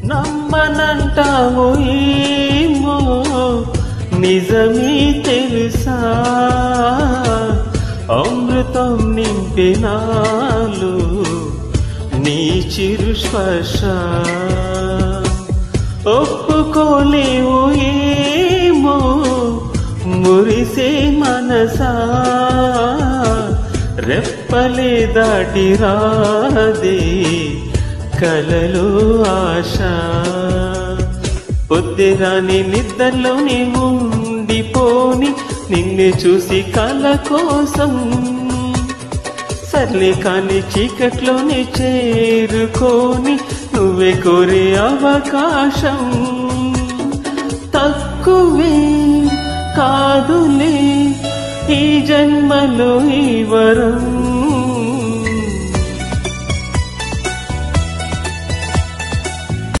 నమ్మనంటావు ఏమో నిజమే తెలుసా, అమృతం నింపినాలు నీ చిరు స్పర్శ. ఒప్పుకోలేవు ఏమో మురిసే మనసా, రెప్పలే దాటి రాదే కలలో ఆశ. పొద్దురాని నిద్రలోనే ఉండిపోని నిన్ను చూసి కల కోసం, సర్లే కాని చీకట్లోనే చేరుకోని నువ్వే కోరే అవకాశం. తక్కువే కాదులే ఈ జన్మలో ఈ వరం.